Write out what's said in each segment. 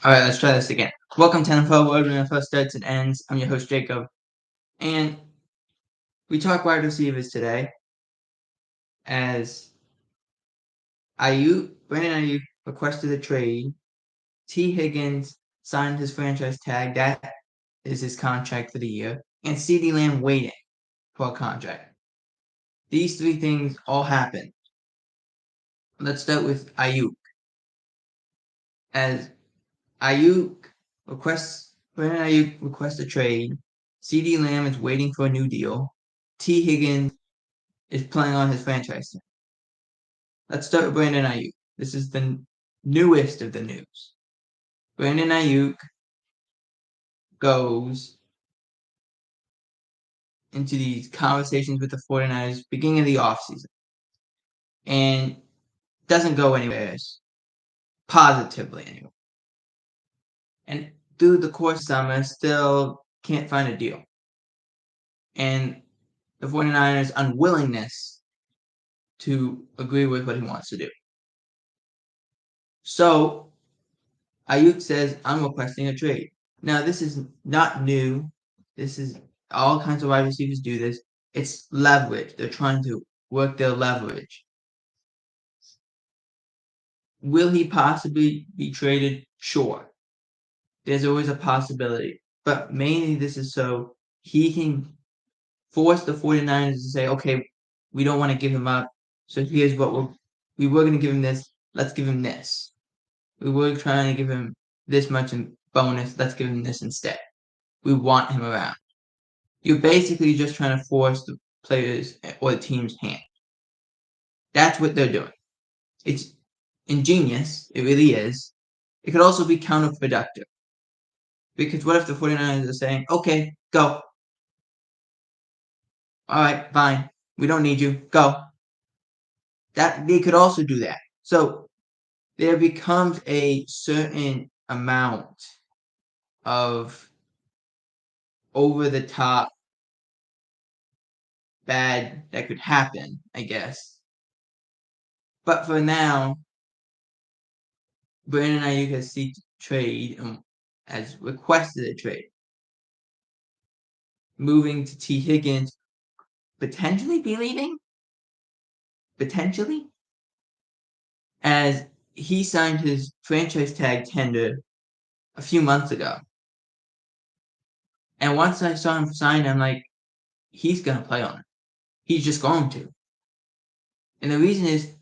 Alright, let's try this again. Welcome to NFL World when it first starts and ends. I'm your host, Jacob. And we talk wide receivers today as Brandon Ayuk requested a trade. T. Higgins signed his franchise tag. That is his contract for the year. And CeeDee Lamb waiting for a contract. These three things all happen. Let's start with Ayuk. As Brandon Ayuk requests a trade. CeeDee Lamb is waiting for a new deal. T. Higgins is playing on his franchise tag. Let's start with Brandon Ayuk. This is the newest of the news. Brandon Ayuk goes into these conversations with the 49ers beginning of the offseason and doesn't go anywhere positively anyway. And through the course of summer, still can't find a deal. And the 49ers' unwillingness to agree with what he wants to do. So Ayuk says, I'm requesting a trade. Now, this is not new. This is all kinds of wide receivers do this. It's leverage. They're trying to work their leverage. Will he possibly be traded? Sure. There's always a possibility. But mainly this is so he can force the 49ers to say, okay, we don't want to give him up. So here's what we were going to give him this. Let's give him this. We were trying to give him this much in bonus. Let's give him this instead. We want him around. You're basically just trying to force the players or the team's hand. That's what they're doing. It's ingenious. It really is. It could also be counterproductive. Because what if the 49ers are saying, okay, go. All right, fine. We don't need you. Go. That they could also do that. So there becomes a certain amount of over the top bad that could happen, I guess. But for now, Brandon Ayuk has seeked trade and has requested a trade. Moving to T. Higgins, potentially be leaving? Potentially? As he signed his franchise tag tender a few months ago. And once I saw him sign, I'm like, he's going to play on it. He's just going to. And the reason is,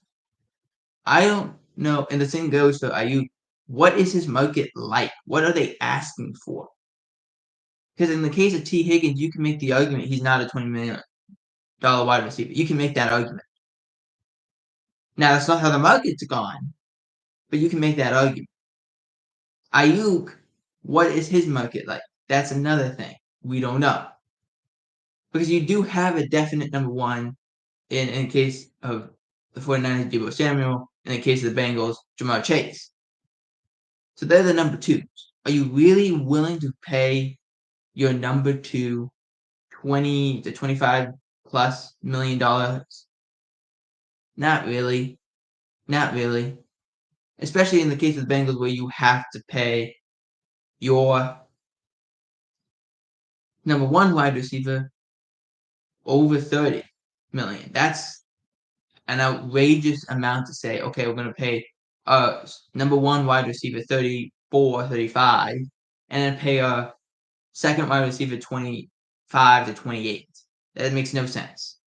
I don't know, and the same goes for Ayuk. What is his market like? What are they asking for? Because in the case of T. Higgins, you can make the argument he's not a $20 million wide receiver. You can make that argument. Now, that's not how the market's gone, but you can make that argument. Ayuk, what is his market like? That's another thing. We don't know. Because you do have a definite number one in case of the 49ers, Deebo Samuel, in the case of the Bengals, Jamar Chase. So they're the number twos. Are you really willing to pay your number two 20 to 25 plus $million? Not really. Not really. Especially in the case of the Bengals where you have to pay your number one wide receiver over 30 million. That's an outrageous amount to say, okay, we're going to pay number one wide receiver 34, 35, and then pay our second wide receiver 25 to 28. That makes no sense.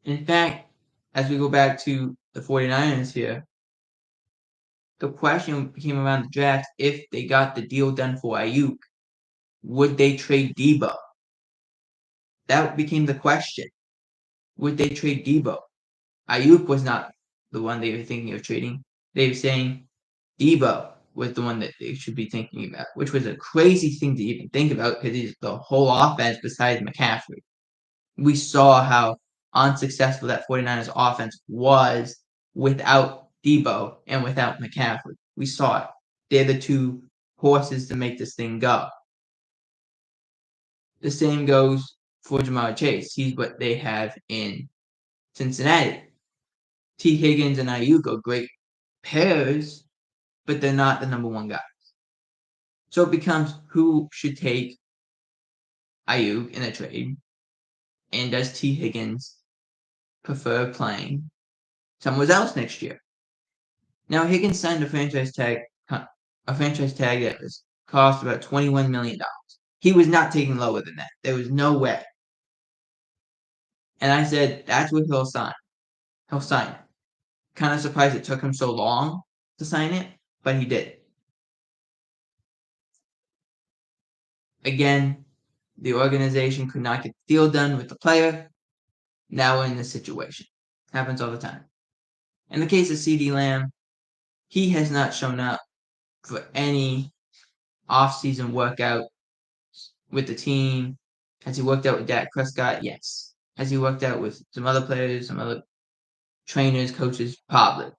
In fact, as we go back to the 49ers here, the question became around the draft, if they got the deal done for Ayuk, would they trade Deebo? That became the question. Would they trade Deebo? Ayuk was not the one they were thinking of trading. They were saying Deebo was the one that they should be thinking about, which was a crazy thing to even think about because he's the whole offense besides McCaffrey. We saw how unsuccessful that 49ers offense was without Deebo and without McCaffrey. We saw it. They're the two horses to make this thing go. The same goes for Jamar Chase. He's what they have in Cincinnati. T. Higgins and Ayuk are great pairs, but they're not the number one guys. So it becomes who should take Ayuk in a trade, and does T. Higgins prefer playing somewhere else next year? Now Higgins signed a franchise tag that was cost about $21 million. He was not taking lower than that. There was no way. And I said, that's what he'll sign. He'll sign it. Kind of surprised it took him so long to sign it, but he did. Again, the organization could not get the deal done with the player. Now we're in this situation. Happens all the time. In the case of CeeDee Lamb, he has not shown up for any off-season workout with the team. Has he worked out with Dak Prescott? Yes. Has he worked out with some other players, some other trainers, coaches? Probably.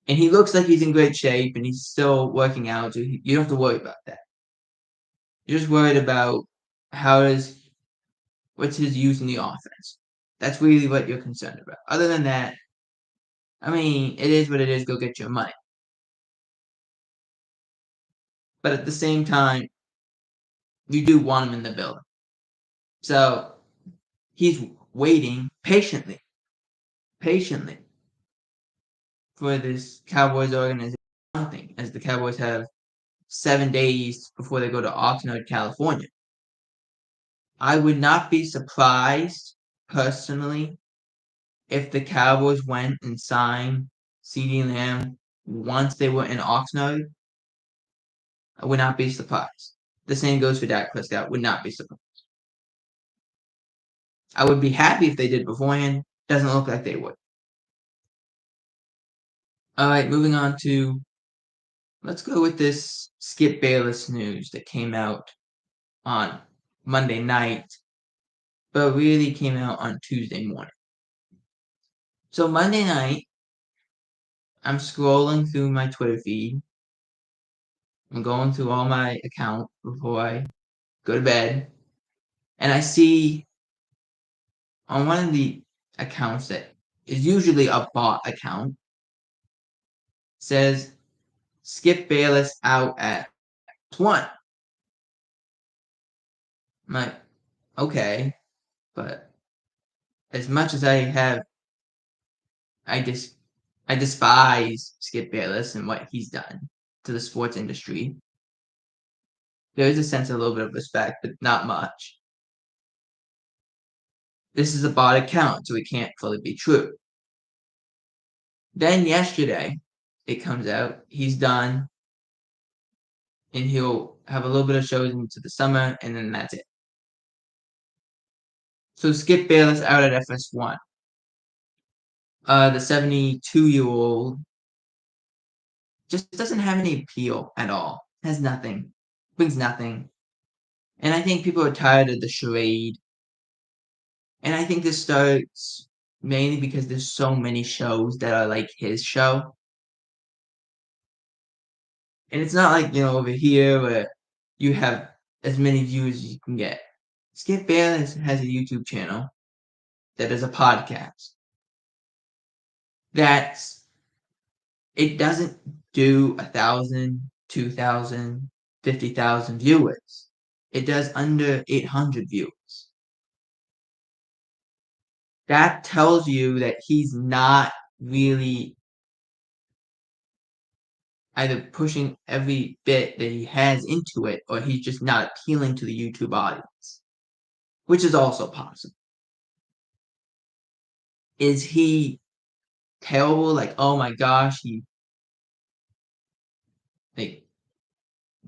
And he looks like he's in great shape and he's still working out, so you don't have to worry about that. You're just worried about what's his use in the offense. That's really what you're concerned about. Other than that, I mean, it is what it is. Go get your money. But at the same time, you do want him in the building. So he's waiting patiently for this Cowboys organization, as the Cowboys have 7 days before they go to Oxnard, California. I would not be surprised, personally, if the Cowboys went and signed CeeDee Lamb once they were in Oxnard. I would not be surprised. The same goes for Dak Prescott. Would not be surprised. I would be happy if they did beforehand. Doesn't look like they would. All right, moving on to, let's go with this Skip Bayless news that came out on Monday night, but really came out on Tuesday morning. So Monday night, I'm scrolling through my Twitter feed. I'm going through all my accounts before I go to bed, and I see on one of the accounts that is usually a bot account, says Skip Bayless out at 1. I'm like, okay, but as much as I despise Skip Bayless and what he's done to the sports industry. There is a sense of a little bit of respect, but not much. This is a bot account, so it can't fully be true. Then yesterday, it comes out he's done, and he'll have a little bit of shows into the summer, and then that's it. So Skip Bayless out at FS1. The 72-year-old just doesn't have any appeal at all. Has nothing. Brings nothing. And I think people are tired of the charade. And I think this starts mainly because there's so many shows that are like his show. And it's not like, over here where you have as many views as you can get. Skip Bayless has a YouTube channel that is a podcast. It doesn't do 1,000, 2,000, 50,000 viewers. It does under 800 viewers. That tells you that he's not really either pushing every bit that he has into it, or he's just not appealing to the YouTube audience, which is also possible. Is he terrible? Like, oh my gosh, he like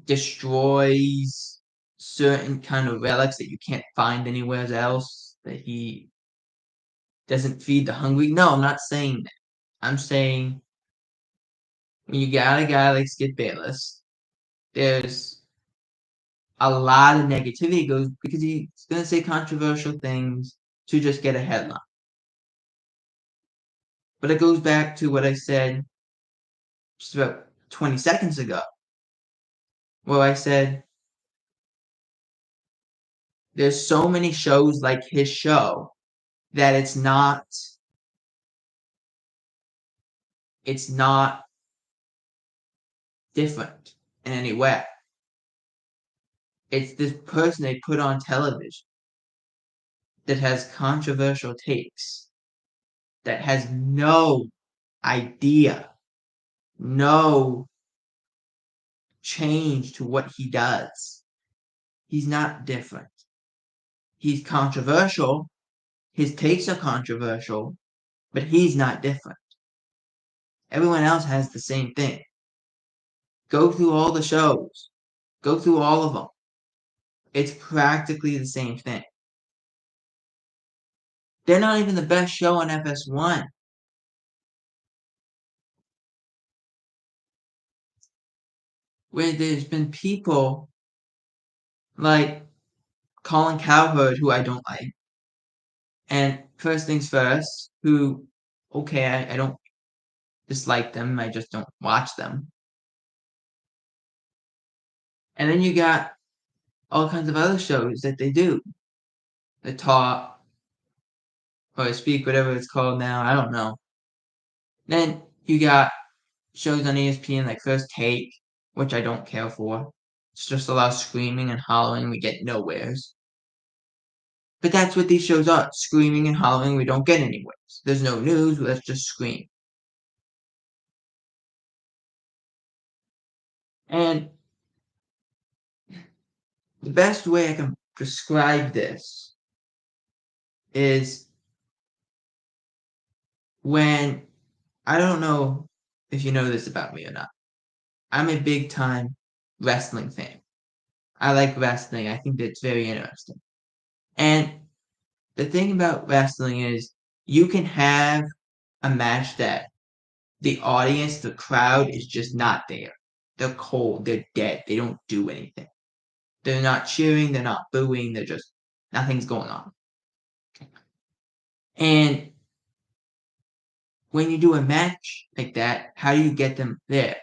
destroys certain kind of relics that you can't find anywhere else, that he doesn't feed the hungry? No, I'm not saying that. I'm saying when you got a guy like Skip Bayless, there's a lot of negativity goes because he's going to say controversial things to just get a headline. But it goes back to what I said just about 20 seconds ago, where I said there's so many shows like his show that it's not It's not different in any way. It's this person they put on television that has controversial takes, that has no idea, no change to what he does. He's not different. He's controversial. His takes are controversial, but he's not different. Everyone else has the same thing. Go through all the shows. Go through all of them. It's practically the same thing. They're not even the best show on FS1. Where there's been people like Colin Cowherd, who I don't like, and First Things First, who, okay, I don't dislike them, I just don't watch them. And then you got all kinds of other shows that they do. The Talk, or Speak, whatever it's called now, I don't know. Then you got shows on ESPN like First Take, which I don't care for. It's just a lot of screaming and hollering, we get nowheres. But that's what these shows are, screaming and hollering, we don't get anywhere. There's no news, let's just scream. And the best way I can describe this is when, I don't know if you know this about me or not, I'm a big time wrestling fan. I like wrestling, I think that's very interesting. And the thing about wrestling is you can have a match that the audience, the crowd is just not there. They're cold, they're dead, they don't do anything. They're not cheering, they're not booing, they're just, nothing's going on. And when you do a match like that, how do you get them there?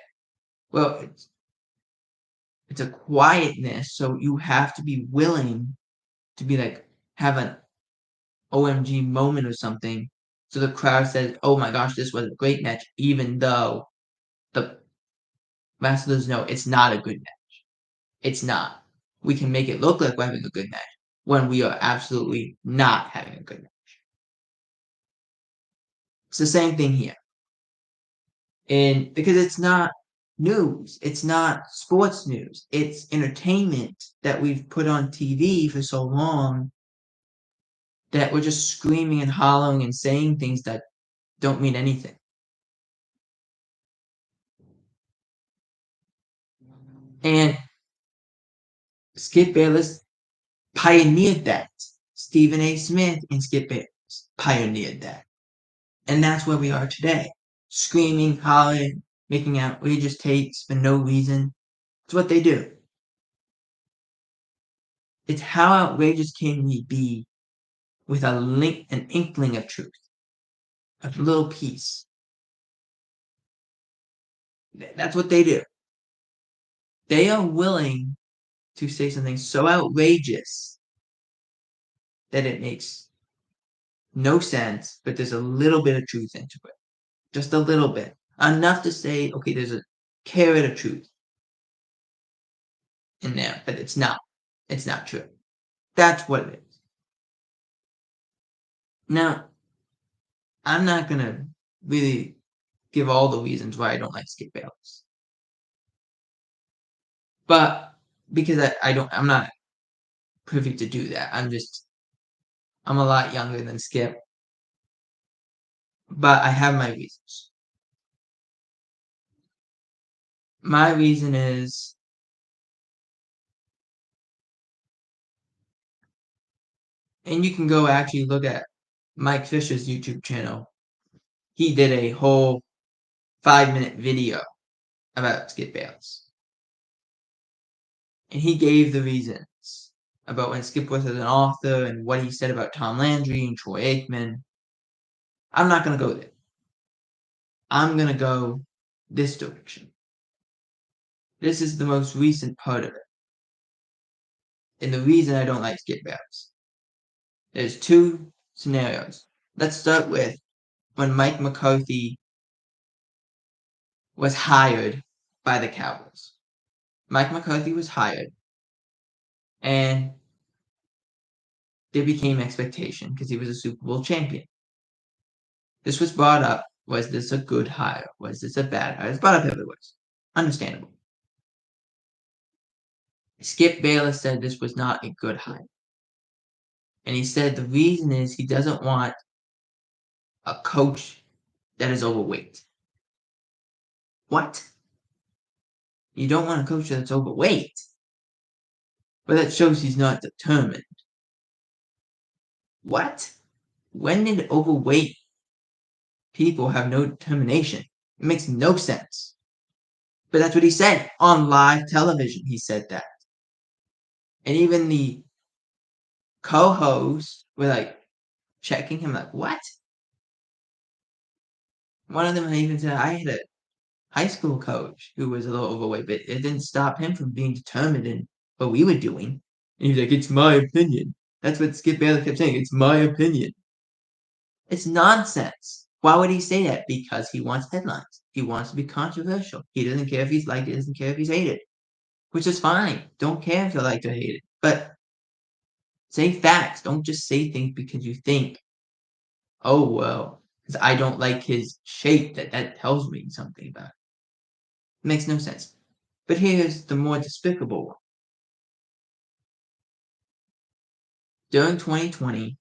Well, it's a quietness, so you have to be willing to be like, have an OMG moment or something. So the crowd says, oh my gosh, this was a great match, even though the wrestlers know it's not a good match. It's not. We can make it look like we're having a good match when we are absolutely not having a good match. It's the same thing here. And because it's not news, it's not sports news, it's entertainment that we've put on TV for so long that we're just screaming and hollering and saying things that don't mean anything. And Skip Bayless pioneered that. Stephen A. Smith and Skip Bayless pioneered that. And that's where we are today. Screaming, hollering, making outrageous takes for no reason. It's what they do. It's how outrageous can we be with an inkling of truth, a little piece. That's what they do. They are willing to say something so outrageous that it makes no sense, but there's a little bit of truth into it. Just a little bit. Enough to say, okay, there's a carrot of truth in there, but it's not. It's not true. That's what it is. Now, I'm not going to really give all the reasons why I don't like Skip Bayless. But because I'm not privy to do that. I'm a lot younger than Skip. But I have my reasons. My reason is and you can go actually look at Mike Fisher's YouTube channel. He did a whole 5-minute video about Skip Bayless. And he gave the reasons about when Skip was an author and what he said about Tom Landry and Troy Aikman. I'm not going to go there. I'm going to go this direction. This is the most recent part of it. And the reason I don't like Skip Bayless. There's two scenarios. Let's start with when Mike McCarthy was hired by the Cowboys. Mike McCarthy was hired, and there became expectation because he was a Super Bowl champion. This was brought up. Was this a good hire? Was this a bad hire? It's brought up everywhere. Understandable. Skip Bayless said this was not a good hire. And he said the reason is he doesn't want a coach that is overweight. What? You don't want a coach that's overweight? But that shows he's not determined. What? When did overweight people have no determination? It makes no sense. But that's what he said on live television. He said that. And even the co-hosts were like checking him like, what? One of them even said, I had a high school coach who was a little overweight, but it didn't stop him from being determined in what we were doing. And he was like, it's my opinion. That's what Skip Bayless kept saying. It's my opinion. It's nonsense. Why would he say that? Because he wants headlines. He wants to be controversial. He doesn't care if he's liked. He doesn't care if he's hated, which is fine. Don't care if you like or hate it. But say facts. Don't just say things because you think, oh, well, because I don't like his shape, that tells me something about it. It makes no sense. But here's the more despicable one. During 2020,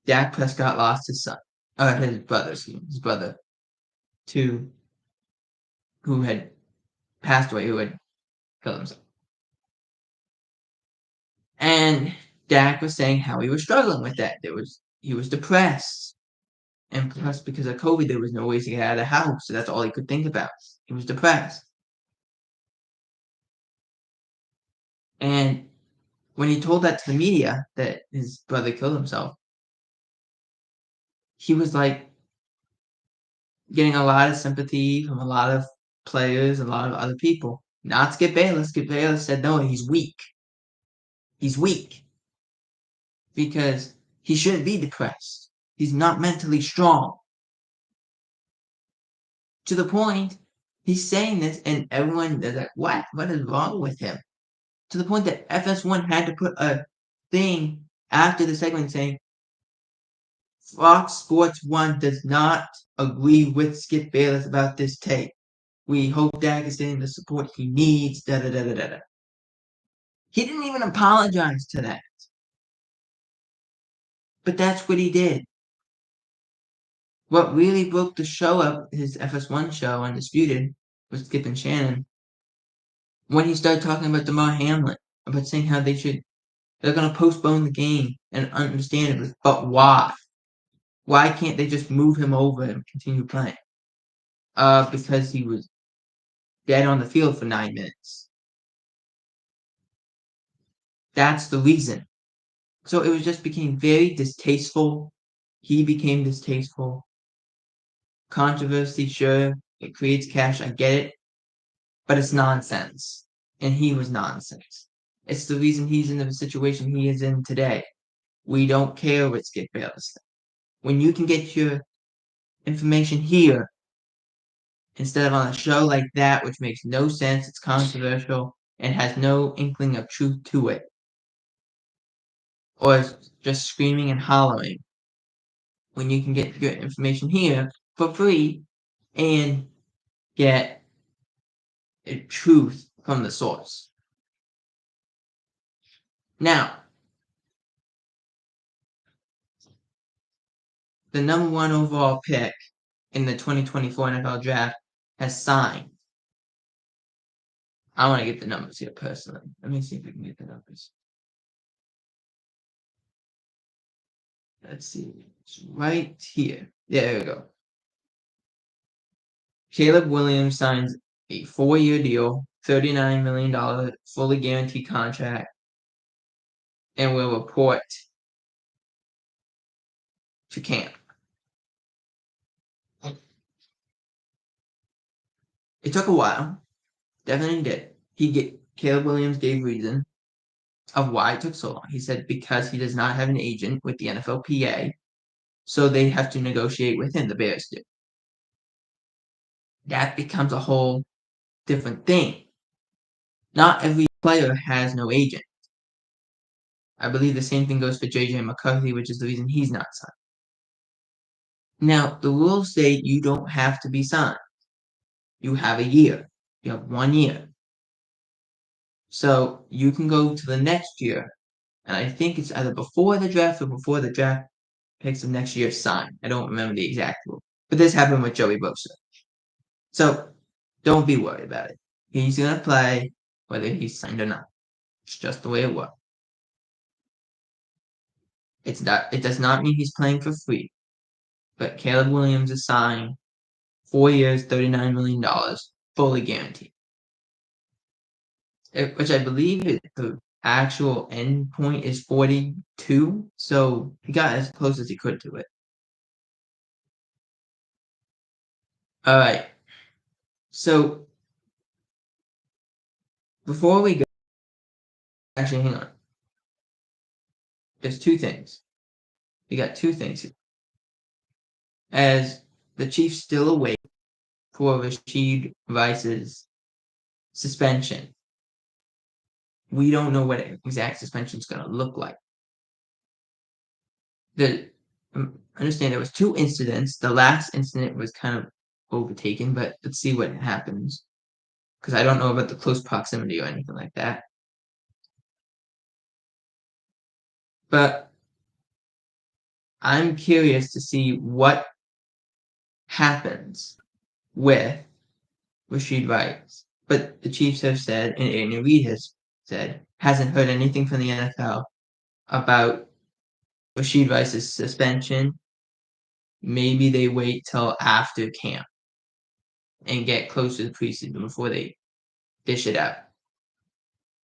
Dak Prescott lost his brother, who had passed away, who had killed himself. And Dak was saying how he was struggling with that. He was depressed. And plus, because of COVID, there was no ways to get out of the house. So that's all he could think about. He was depressed. And when he told that to the media that his brother killed himself, he was like getting a lot of sympathy from a lot of players, a lot of other people. Not Skip Bayless. Skip Bayless said, no, he's weak. He's weak. Because he shouldn't be depressed. He's not mentally strong. To the point, he's saying this, and everyone is like, what? What is wrong with him? To the point that FS1 had to put a thing after the segment saying, Fox Sports 1 does not agree with Skip Bayless about this tape. We hope Dak is getting the support he needs, da-da-da-da-da. He didn't even apologize to that. But that's what he did. What really broke the show up, his FS1 show, Undisputed, with Skip and Shannon, when he started talking about DeMar Hamlin, about saying how they're going to postpone the game, and understandably, but why? Why can't they just move him over and continue playing? Because he was dead on the field for 9 minutes. That's the reason. So it just became very distasteful. He became distasteful. Controversy, sure, it creates cash, I get it, but it's nonsense. And he was nonsense. It's the reason he's in the situation he is in today. We don't care what Skip Bayless. When you can get your information here instead of on a show like that, which makes no sense, it's controversial, and has no inkling of truth to it, or just screaming and hollering, when you can get your information here for free and get truth from the source. Now, the number 1 overall pick in the 2024 NFL Draft has signed. I want to get the numbers here personally. Let me see if we can get the numbers. Let's see. It's right here. Yeah, there we go. Caleb Williams signs a 4-year deal, $39 million, fully guaranteed contract, and will report to camp. It took a while. Definitely did. Caleb Williams gave reason of why it took so long. He said because he does not have an agent with the NFLPA, so they have to negotiate with him, the Bears do. that becomes a whole different thing. Not every player has no agent. I believe the same thing goes for JJ McCarthy, which is the reason he's not signed. Now, the rules say you don't have to be signed. You have a year. You have 1 year. So you can go to the next year, and I think it's either before the draft or before the draft picks of next year sign. I don't remember the exact rule. But this happened with Joey Bosa. So don't be worried about it. He's going to play whether he's signed or not. It's just the way it works. It does not mean he's playing for free. But Caleb Williams is signed 4 years, $39 million, fully guaranteed. Which I believe the actual end point is 42, so he got as close as he could to it. All right. So before we go, actually, hang on. There's 2 things. We got 2 things here. As the Chiefs still await for Rashid Rice's suspension, we don't know what exact suspension is going to look like. I understand there was 2 incidents. The last incident was kind of overtaken, but let's see what happens. Because I don't know about the close proximity or anything like that. But I'm curious to see what happens with Rashid Rice. But the Chiefs have said, and Andy Reid has said, hasn't heard anything from the NFL about Rashid Rice's suspension. Maybe they wait till after camp and get close to the preseason before they dish it out.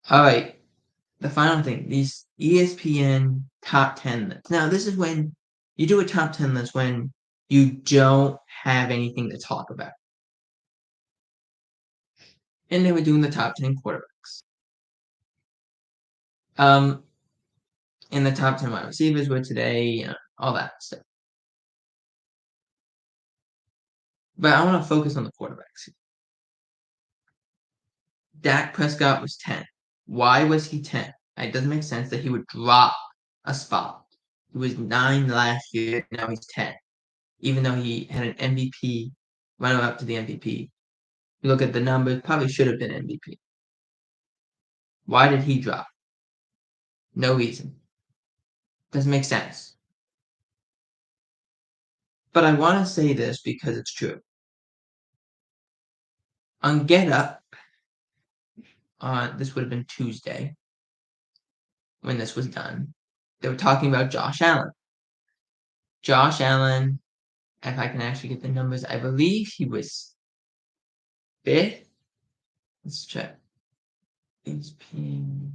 All right. The final thing, these ESPN top 10 lists. Now, this is when you do a top 10 list when you don't have anything to talk about. And they were doing the top 10 quarterbacks. And the top 10 wide receivers were today, all that stuff. But I want to focus on the quarterbacks. Dak Prescott was 10. Why was he 10? It doesn't make sense that he would drop a spot. He was 9 last year, now he's 10. Even though he had an MVP, runner up to the MVP. You look at the numbers, probably should have been MVP. Why did he drop? No reason. Doesn't make sense. But I want to say this because it's true. On Get Up, this would have been Tuesday when this was done, they were talking about Josh Allen. Josh Allen, if I can actually get the numbers, I believe he was 5th. Let's check. ESPN.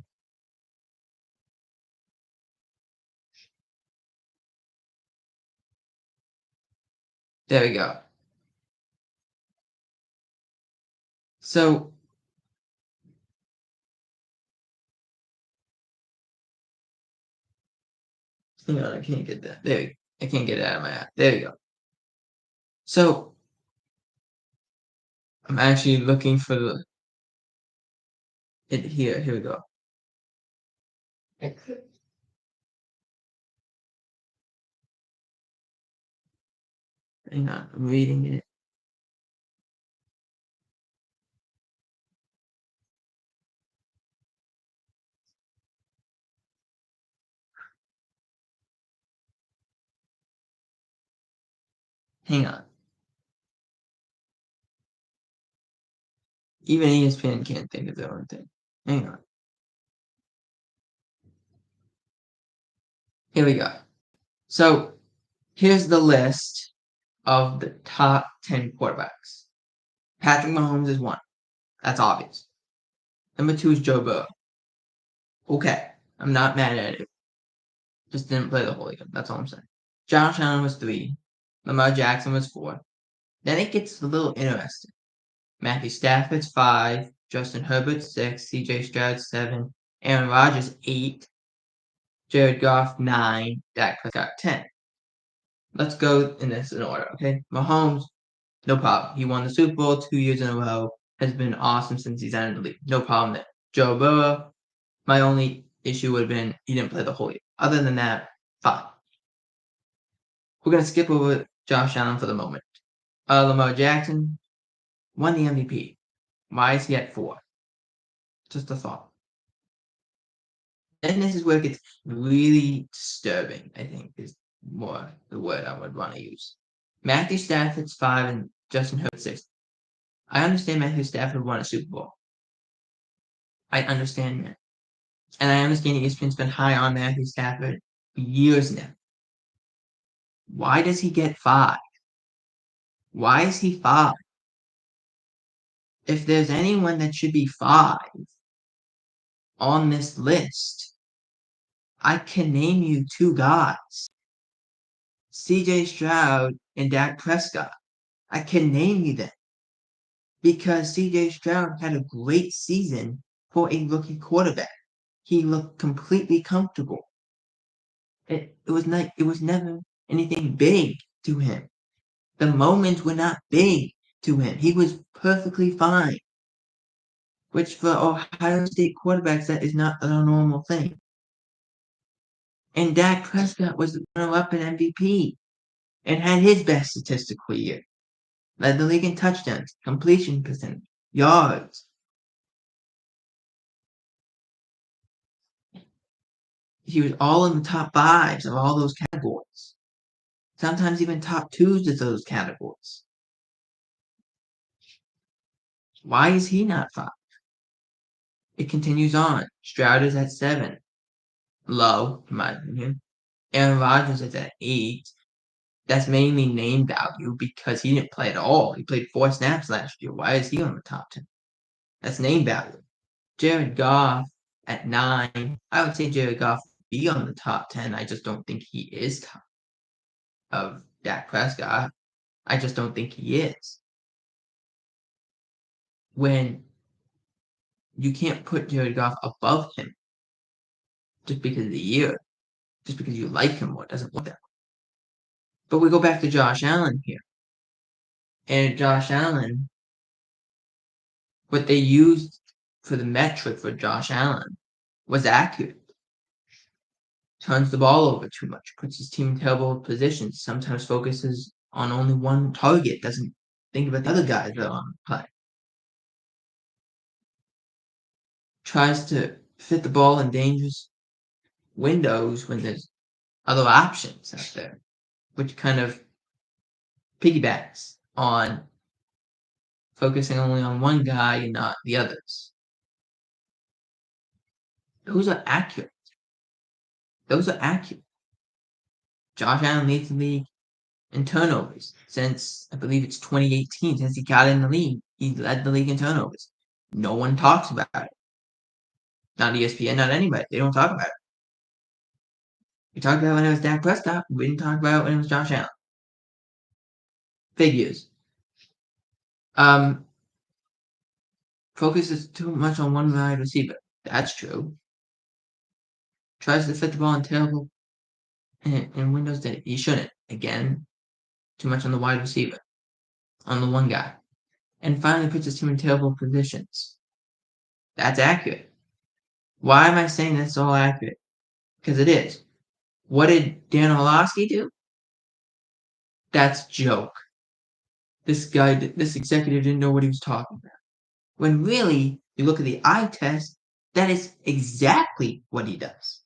There we go. So hang on, I can't get that. I can't get it out of my app. There we go. So I'm actually looking for it here. Here we go. Hang on, I'm reading it. Hang on. Even ESPN can't think of their own thing. Hang on. Here we go. So here's the list of the top 10 quarterbacks. Patrick Mahomes is 1. That's obvious. Number 2 is Joe Burrow. Okay, I'm not mad at it. Just didn't play the whole game. That's all I'm saying. Josh Allen was 3. Lamar Jackson was 4. Then it gets a little interesting. Matthew Stafford's 5. Justin Herbert 6. CJ Stroud 7. Aaron Rodgers 8. Jared Goff 9. Dak Prescott 10. Let's go in this in order, okay? Mahomes No problem. He won the Super Bowl 2 years in a row. Has been awesome since he's entered the league. No problem there. Joe Burrow, my only issue would have been he didn't play the whole year. Other than that, fine. We're going to skip over Josh Allen for the moment. Lamar Jackson won the MVP. Why is he at 4? Just a thought. And this is where it gets really disturbing, I think, is more the word I would want to use. Matthew Stafford's 5 and Justin Herbert 6. I understand Matthew Stafford won a Super Bowl. I understand that. And I understand ESPN's been high on Matthew Stafford for years now. Why does he get 5? Why is he 5? If there's anyone that should be 5 on this list, I can name you 2 guys. CJ Stroud and Dak Prescott. I can name you them. Because CJ Stroud had a great season for a rookie quarterback. He looked completely comfortable. It was never anything big to him. The moments were not big to him. He was perfectly fine. Which for Ohio State quarterbacks, that is not a normal thing. And Dak Prescott was the runner-up in MVP and had his best statistical year. Led the league in touchdowns, completion percentage, yards. He was all in the top 5s of all those categories. Sometimes even top 2s of those categories. Why is he not 5? It continues on. Stroud is at 7. Low, in my opinion. Aaron Rodgers is at 8. That's mainly name value because he didn't play at all. He played 4 snaps last year. Why is he on the top 10? That's name value. Jared Goff at 9. I would say Jared Goff would be on the top 10. I just don't think he is top of Dak Prescott. I just don't think he is. When you can't put Jared Goff above him just because of the year, just because you like him more, it doesn't work that way. But we go back to Josh Allen here. And Josh Allen, what they used for the metric for Josh Allen was accurate. Turns the ball over too much, puts his team in terrible positions, sometimes focuses on only one target, doesn't think about the other guys that are on the play. Tries to fit the ball in dangerous windows when there's other options out there, which kind of piggybacks on focusing only on one guy and not the others. Those are accurate. Those are accurate. Josh Allen leads the league in turnovers since, I believe it's 2018, since he got in the league. He led the league in turnovers. No one talks about it. Not ESPN, not anybody. They don't talk about it. We talked about it when it was Dak Prescott. We didn't talk about it when it was Josh Allen. Figures. Focuses too much on one wide receiver. That's true. Tries to fit the ball in terrible in windows that he shouldn't. Again, too much on the wide receiver, on the one guy. And finally puts his team in terrible positions. That's accurate. Why am I saying that's all accurate? Because it is. What did Dan Orlovsky do? That's joke. This executive didn't know what he was talking about. When really, you look at the eye test, that is exactly what he does.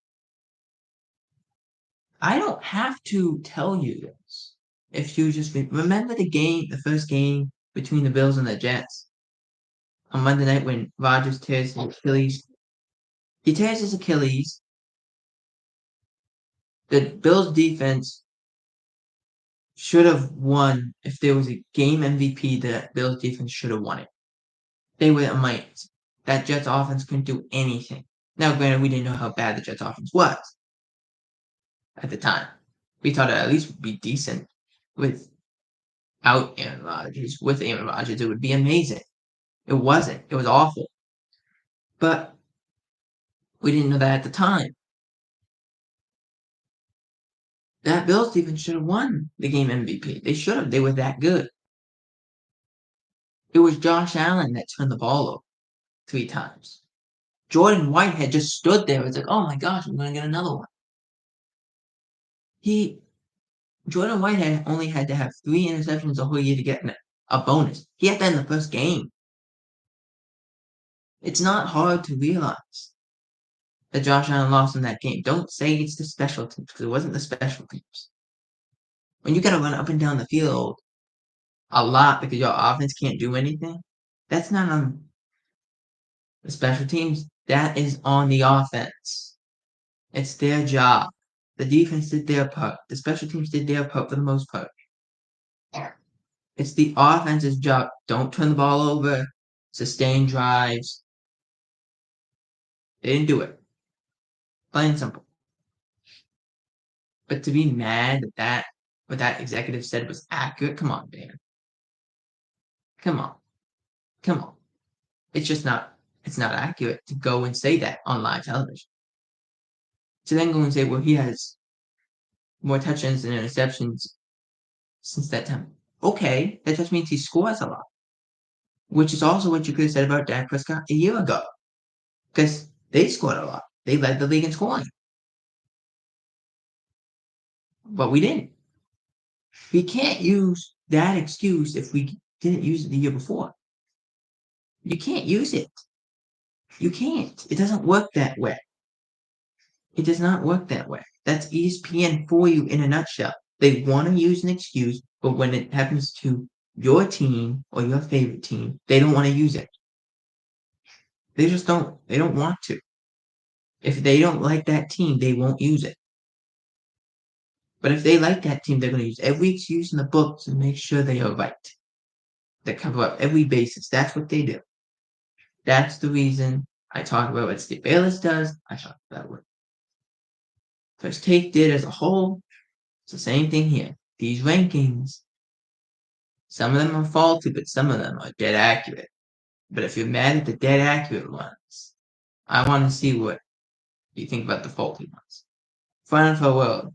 I don't have to tell you this. If you just remember the first game between the Bills and the Jets on Monday night when Rodgers tears his Achilles. He tears his Achilles. The Bills defense should have won. If there was a game MVP, the Bills defense should have won it. They were amazing. That Jets offense couldn't do anything. Now, granted, we didn't know how bad the Jets offense was at the time. We thought it at least would be decent without Aaron Rodgers. With Aaron Rodgers, it would be amazing. It wasn't. It was awful. But we didn't know that at the time. That Bills defense should have won the game MVP. They should have. They were that good. It was Josh Allen that turned the ball over 3 times. Jordan White had just stood there. It's like, oh my gosh, I'm going to get another one. Jordan White had only had to have 3 interceptions the whole year to get a bonus. He had that in the first game. It's not hard to realize that Josh Allen lost in that game. Don't say it's the special teams, because it wasn't the special teams. When you got to run up and down the field a lot because your offense can't do anything, that's not on the special teams. That is on the offense. It's their job. The defense did their part. The special teams did their part for the most part. It's the offense's job. Don't turn the ball over. Sustain drives. They didn't do it. Plain and simple. But to be mad that what that executive said was accurate, come on, man. Come on. Come on. It's just not accurate to go and say that on live television. To then go and say, well, he has more touchdowns than interceptions since that time. Okay, that just means he scores a lot. Which is also what you could have said about Dak Prescott a year ago. Because they scored a lot. They led the league in scoring. But we didn't. We can't use that excuse if we didn't use it the year before. You can't use it. You can't. It doesn't work that way. It does not work that way. That's ESPN for you in a nutshell. They want to use an excuse, but when it happens to your team or your favorite team, they don't want to use it. They just don't. They don't want to. If they don't like that team, they won't use it. But if they like that team, they're going to use every excuse in the book to make sure they are right. They cover up every basis. That's what they do. That's the reason I talk about what Steve Bayless does. I talk about what First Take did as a whole. It's the same thing here. These rankings, some of them are faulty, but some of them are dead accurate. But if you're mad at the dead accurate ones, I want to see what you think about the faulty ones. For NFL World,